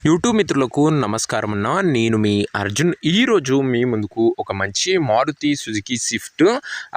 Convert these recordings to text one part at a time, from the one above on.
YouTube మిత్రులకు నమస్కారం అన్న. నేను మీ అర్జున్. ఈరోజు మీ ముందుకు ఒక మంచి మారుతి సుజుకి స్విఫ్ట్,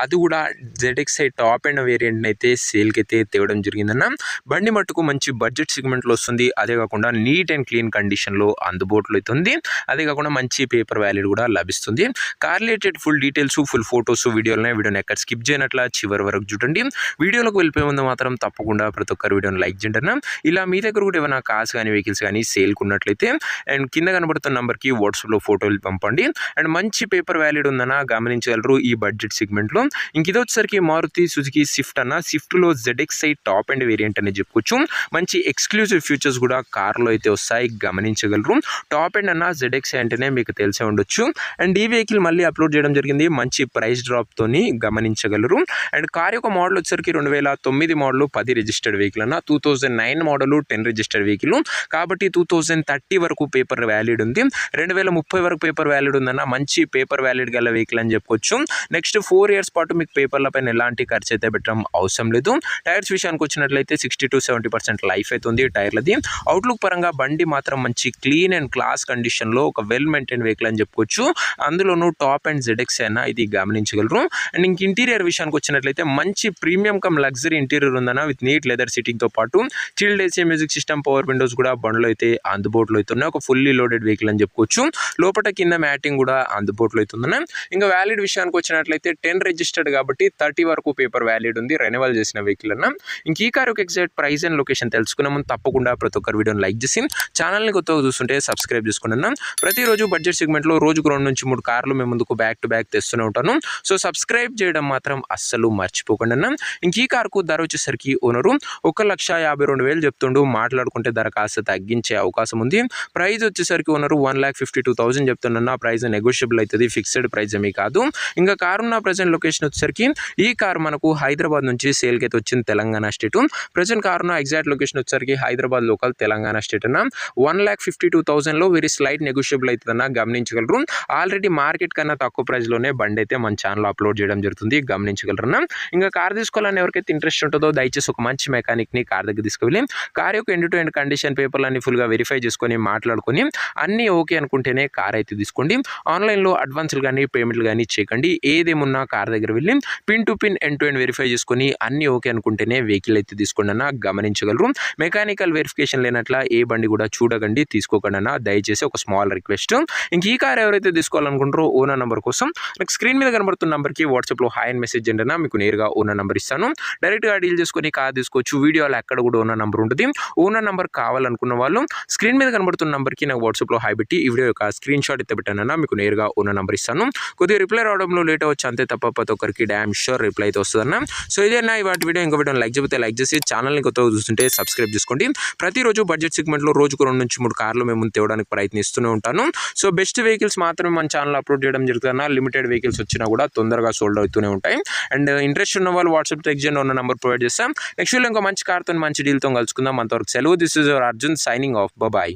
అది కూడా జెడ్ఎక్స్ఐ టాప్ అండ్ వేరియంట్ అయితే సేల్కి అయితే తేవడం జరిగిందన్న. బండి మట్టుకు మంచి బడ్జెట్ సెగ్మెంట్లో వస్తుంది. అదే కాకుండా నీట్ అండ్ క్లీన్ కండిషన్లో అందుబాటులో అవుతుంది. అదే కాకుండా మంచి పేపర్ వ్యాలిడ్ కూడా లభిస్తుంది. Car related full details, full photos, వీడియోని ఎక్కడ స్కిప్ చేయనట్లా చివరి వరకు చూడండి. వీడియోలోకి వెళ్ళిపోయే ముందు మాత్రం తప్పకుండా ప్రతి ఒక్కరు వీడియోని లైక్ చేయండి అన్న. ఇలా మీ దగ్గర కూడా ఏమైనా కార్స్ కానీ వెహికల్స్ కానీ సేల్కు ఉన్నట్లయితే అండ్ కింద కనబడుతున్న నంబర్కి వాట్సాప్లో ఫోటోలు పంపండి. అండ్ మంచి పేపర్ వ్యాలిడ్ ఉందన్న గమనించగలరు ఈ బడ్జెట్ సెగ్మెంట్లో. ఇంక ఇది వచ్చేసరికి మారుతి సుజుకి స్విఫ్ట్ అన్న. స్విఫ్ట్లో జెడ్ఎక్స్ఐ టాప్ అండ్ వేరియంట్ అని చెప్పుకోవచ్చు. మంచి ఎక్స్క్లూజివ్ ఫీచర్స్ కూడా కార్లో అయితే వస్తాయి, గమనించగలరు. టాప్ అండ్ అన్న జెడ్ఎక్స్ఐ అంటేనే మీకు తెలిసే ఉండొచ్చు. అండ్ ఈ వెహికల్ మళ్ళీ అప్లోడ్ చేయడం జరిగింది మంచి ప్రైస్ డ్రాప్తోని, గమనించగలరు. అండ్ కార్ యొక్క మోడల్ వచ్చేసరికి 2009 మోడల్ 10 రిజిస్టర్డ్ వెహికల్ అన్న. 2009 మోడల్ 10 రిజిస్టర్డ్ వెహికల్ కాబట్టి 2030 వరకు పేపర్ వ్యాలిడ్ ఉంది. 2030 వరకు పేపర్ వ్యాలిడ్ ఉందన్న. మంచి పేపర్ వ్యాలిడ్ గల వెహికల్ అని చెప్పుకోవచ్చు. నెక్స్ట్ 4 ఇయర్స్ పాటు మీకు పేపర్ల పైన ఎలాంటి ఖర్చు అయితే పెట్టడం అవసరం లేదు. టైర్స్ విషయానికి వచ్చినట్లయితే 60 to 70% లైఫ్ అవుతుంది టైర్లది. అవుట్లుక్ పరంగా బండి మాత్రం మంచి క్లీన్ అండ్ క్లాస్ కండిషన్లో ఒక వెల్ మెయింటైన్ వెహికల్ అని చెప్పుకోవచ్చు. అందులోనూ టాప్ అండ్ జెడ్ఎక్స్ అయినా ఇది గమనించగలరు. అండ్ ఇంక ఇంటీరియర్ విషయానికి వచ్చినట్లయితే మంచి ప్రీమియం కమ్ లగ్జరీ ఇంటీరియర్ ఉందన్న. విత్ నీట్ లెదర్ సీటింగ్తో పాటు chilled AC, music system, power Windows కూడా బండ్లో అయితే అందుబాటులో అవుతున్నాయి. ఒక ఫుల్లీ లోడెడ్ వెహికల్ అని చెప్పుకోవచ్చు. లోపల కింద మ్యాటింగ్ కూడా అందుబాటులో అవుతుందన్న. ఇంకా వ్యాలిడ్ విషయానికి వచ్చినట్లయితే 10 రిజిస్టర్డ్ కాబట్టి 30 వరకు పేపర్ వ్యాలిడ్ ఉంది. రెన్యువల్ చేసిన వెహికల్ అన్న. ఇంక ఈ కార్ యొక్క ఎగ్జాక్ట్ ప్రైస్ అండ్ లొకేషన్ తెలుసుకునే ముందు తప్పకుండా ప్రతి ఒక్కరు వీడియోని లైక్ చేసి ఛానల్ని కొత్తగా చూస్తుంటే సబ్స్క్రైబ్ చేసుకుని అన్న. ప్రతిరోజు బడ్జెట్ సెగ్మెంట్లో రోజుకు 2 నుంచి 3 కార్లు మేము ముందుకు బ్యాక్ టు బ్యాక్ తెస్తూనే ఉంటాను. సో సబ్స్క్రైబ్ చేయడం మాత్రం అస్సలు మర్చిపోకండి అన్న. ఇంక ఈ కార్కు ధర వచ్చేసరికి ఓనరు 1,52,000 చెప్తుండు. మాట్లాడుకుంటే ధర కాస్త తగ్గించే అవకాశం ఉంది. ప్రైస్ వచ్చేసరికి ఓనరు 1,52,000 చెప్తున్నా. ప్రైస్ నెగోషియబుల్ అవుతుంది, ఫిక్స్డ్ ప్రైస్ ఏమీ కాదు. ఇంకా కారు ఉన్న ప్రజెంట్ లొకేషన్ వచ్చేసరికి ఈ కార్ మనకు హైదరాబాద్ నుంచి సేల్కి అయితే వచ్చింది, తెలంగాణ స్టేట్. ప్రజెంట్ కారు ఉన్న ఎగ్జాక్ట్ లొకేషన్ వచ్చేసరికి హైదరాబాద్ లోకల్, తెలంగాణ స్టేట్ అన్న. 1,52,000లో వెరీ స్లైట్ నెగోషియబుల్ అవుతుందన్న, గమనించగలరు. ఆల్రెడీ మార్కెట్ కన్నా తక్కువ ప్రైస్లోనే బండి అయితే మన ఛానల్లో అప్లోడ్ చేయడం జరుగుతుంది, గమనించగలరన్న. ఇంకా కార్ తీసుకోవాలని ఎవరికైతే ఇంట్రెస్ట్ ఉంటుందో దయచేసి ఒక మంచి మెకానిక్ని కార్ దగ్గర తీసుకువెళ్ళి కార్ యొక్క ఎండ్ టు ఎండ్ కండిషన్, పేపర్లన్నీ ఫుల్గా వెరిఫై చేసుకొని మాట్లాడుకొని అన్నీ ఓకే అనుకుంటేనే కార్ అయితే తీసుకోండి. ఆన్లైన్లో అడ్వాన్స్లు కానీ పేమెంట్లు కానీ చేయకండి. ఏదేమున్నా కార్ దగ్గర వెళ్ళి pin to pin end to end verify చేసుకొని అన్నీ ఓకే అనుకుంటేనే వెహికల్ అయితే తీసుకోండి అన్న, గమనించగలరు. మెకానికల్ వెరిఫికేషన్ లేనట్ల ఏ బండి కూడా చూడకండి, తీసుకోకండి అన్న, దయచేసి ఒక స్మాల్ రిక్వెస్ట్. ఇంక ఈ కార్ ఎవరైతే తీసుకోవాలనుకుంటారో ఓనర్ నెంబర్ కోసం నాకు స్క్రీన్ మీద కనబడుతున్న నెంబర్కి వాట్సాప్లో హాయ్ అని మెసేజ్ చేయండి అన్న. మీకు నేరుగా ఓనర్ నెంబర్ ఇస్తాను. డైరెక్ట్గా డీల్ చేసుకొని కార్ తీసుకోవచ్చు. వీడియోలో ఎక్కడ కూడా ఓనర్ నెంబర్ ఉంటుంది. ఓనర్ నెంబర్ కావాలనుకున్న వాళ్ళు స్క్రీన్ మీద కనబడుతున్న నెంబర్కి నాకు వాట్సాప్లో హాయ్ పెట్టి ఈ వీడియో యొక్క స్క్రీన్ షాట్ అయితే పెట్టానన్నా. మీకు నేరుగా ఓనర్ నెంబర్ ఇస్తాను. కొద్దిగా రిప్లై రావడంలో లేట్ అవ్వచ్చు, అంతే తప్ప ప్రతి ఒక్కరికి డ్యామ్ షూర్ రిప్లై అయితే వస్తుందన్న. సో ఇదేనా ఇవాటి వీడియో. ఇంకో వీడియో లైక్ చెబితే లైక్ చేసి ఛానల్ని కొత్తగా చూస్తుంటే సబ్స్క్రైబ్ చేసుకోండి. ప్రతిరోజు బడ్జెట్ సెగ్మెంట్లో రోజుకు 2 నుంచి 3 కార్లు మేము ముందు తేవడానికి ప్రయత్నిస్తూనే ఉంటాను. సో బెస్ట్ వెహికల్స్ మాత్రమే మన ఛానల్ అప్లోడ్ చేయడం జరుగుతుందన్న. లిమిటెడ్ వెహికల్స్ వచ్చినా కూడా తొందరగా సోల్డ్ అవుతూనే ఉంటాయి. అండ్ ఇంట్రెస్ట్ ఉన్న వాళ్ళు వాట్సాప్ టెక్స్ట్ చేయండి, ఉన్న నెంబర్ ప్రొవైడ్ చేస్తాం. నెక్స్ట్ వీడియో ఇంకో మంచి కార్తో మంచి డీల్తో కలుసుకుందాం. అంతవరకు సెలవు. This is your Arjun signing off. Bye.